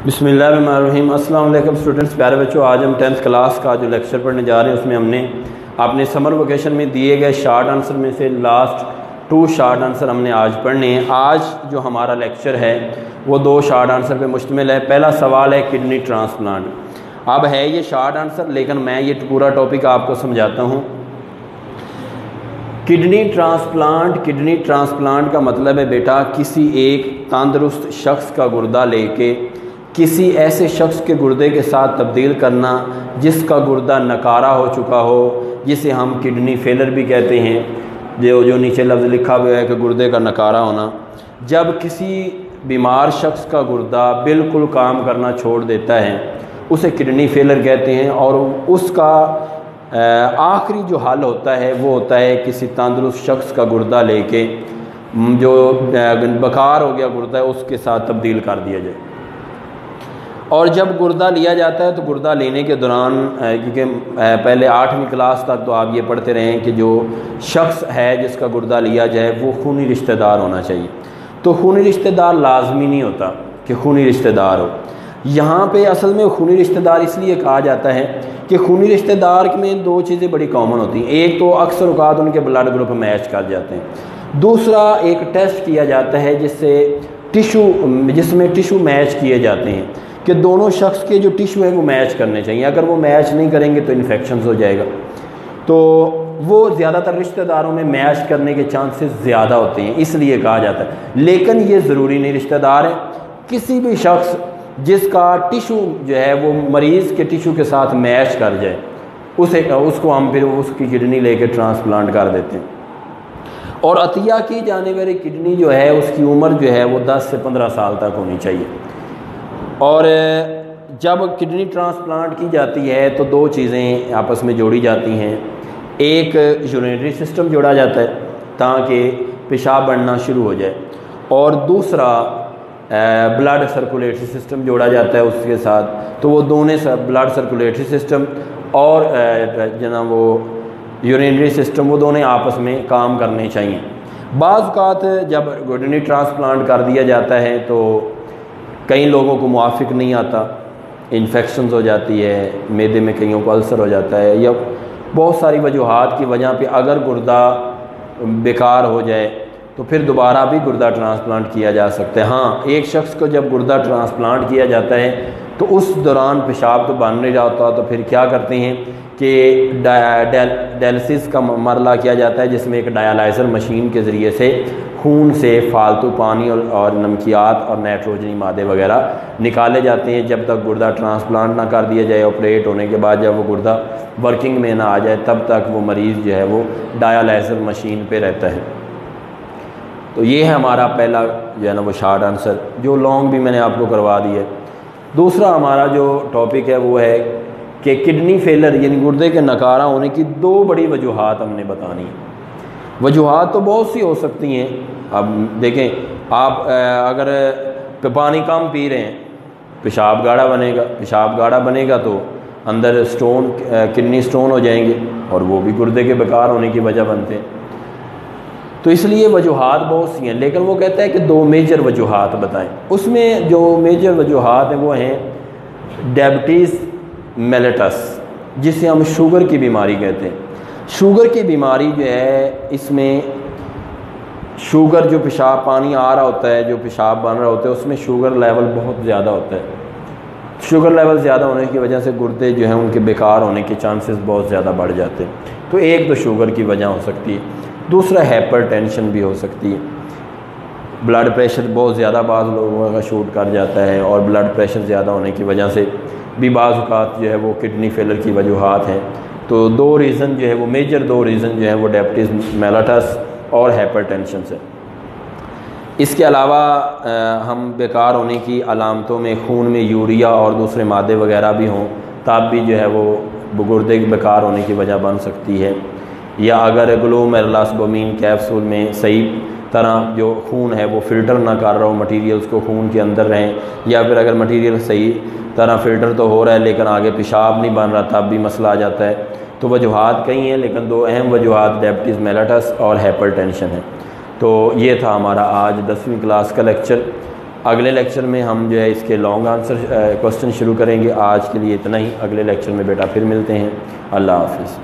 बिस्मिल्लाहिर्रहमानिर्रहीम। अस्सलाम वालेकुम स्टूडेंट्स, प्यारे बच्चों। आज हम 10th क्लास का जो लेक्चर पढ़ने जा रहे हैं उसमें हमने अपने समर वेकेशन में दिए गए शॉर्ट आंसर में से लास्ट 2 शॉर्ट आंसर हमने आज पढ़ने हैं। आज जो हमारा लेक्चर है वो 2 शॉर्ट आंसर पे मुश्तमिल है। पहला सवाल है किडनी ट्रांसप्लांट। अब है ये शॉर्ट आंसर, लेकिन मैं ये पूरा टॉपिक आपको समझाता हूँ। किडनी ट्रांसप्लांट का मतलब है बेटा किसी एक तंदुरुस्त शख्स का गुर्दा लेके किसी ऐसे शख्स के गुर्दे के साथ तब्दील करना जिसका गुर्दा नकारा हो चुका हो, जिसे हम किडनी फेलर भी कहते हैं। जो नीचे लफ्ज़ लिखा हुआ है कि गुर्दे का नकारा होना। जब किसी बीमार शख्स का गुर्दा बिल्कुल काम करना छोड़ देता है उसे किडनी फेलर कहते हैं। और उसका आखिरी जो हल होता है वो होता है किसी तंदुरुस्त शख्स का गुर्दा लेके जो बेकार हो गया गुर्दा है उसके साथ तब्दील कर दिया जाए। और जब गुर्दा लिया जाता है तो गुर्दा लेने के दौरान, क्योंकि पहले 8वीं क्लास तक तो आप ये पढ़ते रहे कि जो शख्स है जिसका गुर्दा लिया जाए वो खूनी रिश्तेदार होना चाहिए। तो खूनी रिश्तेदार लाजमी नहीं होता कि खूनी रिश्तेदार हो। यहाँ पे असल में खूनी रिश्तेदार इसलिए कहा जाता है कि खूनी रिश्तेदार में 2 चीज़ें बड़ी कॉमन होती हैं। एक तो अक्सर औक़ात उनके ब्लड ग्रुप मैच कर जाते हैं। दूसरा एक टेस्ट किया जाता है जिसमें टिशू मैच किए जाते हैं कि दोनों शख्स के जो टिश्यू हैं वो मैच करने चाहिए। अगर वो मैच नहीं करेंगे तो इन्फेक्शन हो जाएगा। तो वो ज़्यादातर रिश्तेदारों में मैच करने के चांसेस ज़्यादा होते हैं, इसलिए कहा जाता है। लेकिन ये ज़रूरी नहीं रिश्तेदार है। किसी भी शख्स जिसका टिश्यू जो है वो मरीज़ के टिश्यू के साथ मैच कर जाए उसको हम फिर उसकी किडनी लेके ट्रांसप्लांट कर देते हैं। और अतिया की जाने वाली किडनी जो है उसकी उम्र जो है वो 10 से 15 साल तक होनी चाहिए। और जब किडनी ट्रांसप्लांट की जाती है तो 2 चीज़ें आपस में जोड़ी जाती हैं। एक यूरिनरी सिस्टम जोड़ा जाता है ताकि पेशाब बढ़ना शुरू हो जाए, और दूसरा ब्लड सर्कुलेटरी सिस्टम जोड़ा जाता है उसके साथ। तो वो दोनों ब्लड सर्कुलेटरी सिस्टम और जना वो यूरिनरी सिस्टम वो दोनों आपस में काम करने चाहिए। बाज़ औक़ात जब किडनी ट्रांसप्लांट कर दिया जाता है तो कई लोगों को मुआफ़िक नहीं आता, इन्फेक्शंस हो जाती है, मैदे में कईयों को अल्सर हो जाता है, या बहुत सारी वजूहात की वजह पे अगर गुर्दा बेकार हो जाए तो फिर दोबारा भी गुर्दा ट्रांसप्लांट किया जा सकता है। हाँ, एक शख्स को जब गुर्दा ट्रांसप्लांट किया जाता है तो उस दौरान पेशाब तो बन नहीं जाता, तो फिर क्या करते हैं कि डायलिसिस का मरला किया जाता है, जिसमें एक डायलाइज़र मशीन के ज़रिए से खून से फालतू पानी और नमकियात और नाइट्रोजनी मादे वगैरह निकाले जाते हैं। जब तक गुर्दा ट्रांसप्लांट ना कर दिया जाए, ऑपरेट होने के बाद जब वो गुर्दा वर्किंग में ना आ जाए, तब तक वो मरीज़ जो है वो डायलाइज़र मशीन पे रहता है। तो ये है हमारा पहला जो है ना वो शॉर्ट आंसर, जो लॉन्ग भी मैंने आपको करवा दी है। दूसरा हमारा जो टॉपिक है वो है कि किडनी फेलर यानी गुर्दे के नकारा होने की 2 बड़ी वजूहात हमने बतानी है। वजूहात तो बहुत सी हो सकती हैं। अब देखें, आप अगर पानी कम पी रहे हैं पेशाब गाढ़ा बनेगा तो अंदर किडनी स्टोन हो जाएंगे, और वो भी गुर्दे के बेकार होने की वजह बनते हैं। तो इसलिए वजूहात बहुत सी हैं, लेकिन वो कहता है कि 2 मेजर वजूहात बताएं। उसमें जो मेजर वजूहात हैं वो हैं डायबिटीज़ मेलिटस, जिसे हम शुगर की बीमारी कहते हैं। शुगर की बीमारी जो है, इसमें शुगर जो पेशाब पानी आ रहा होता है, जो पेशाब बन रहा होता है, उसमें शुगर लेवल बहुत ज़्यादा होता है। शुगर लेवल ज़्यादा होने की वजह से गुर्दे जो हैं उनके बेकार होने के चांसेस बहुत ज़्यादा बढ़ जाते हैं। तो एक तो शुगर की वजह हो सकती है, दूसरा हाइपरटेंशन भी हो सकती है। ब्लड प्रेशर बहुत ज़्यादा बाज़ लोगों का शूट कर जाता है, और ब्लड प्रेशर ज़्यादा होने की वजह से भी बाज़ औक़ात जो है वो किडनी फेलर की वजूहात हैं। तो 2 रीज़न जो है वो मेजर 2 रीज़न जो है वो डायबिटीज़ मेलिटस और हाइपरटेंशन से। इसके अलावा हम बेकार होने की अलामतों में खून में यूरिया और दूसरे मादे वगैरह भी हों तब भी जो है वो गुर्दे के बेकार होने की वजह बन सकती है। या अगर ग्लोमेरुलस कैप्सूल में सही तरह जो खून है वो फ़िल्टर ना कर रहा हो मटीरियल्स को खून के अंदर रहें, या फिर अगर मटीरियल सही तरह फ़िल्टर तो हो रहा है लेकिन आगे पेशाब नहीं बन रहा तब भी मसला आ जाता है। तो वजूहात कई हैं, लेकिन 2 अहम वजूहात डायबिटीज़ मेलिटस और हाइपरटेंशन है। तो ये था हमारा आज 10वीं क्लास का लेक्चर। اگلے لیکچر میں ہم جو ہے اس کے لانگ آنسر کوسچن شروع کریں گے. آج کے لیے اتنا ہی. اگلے لیکچر میں بیٹا پھر ملتے ہیں. اللہ حافظ.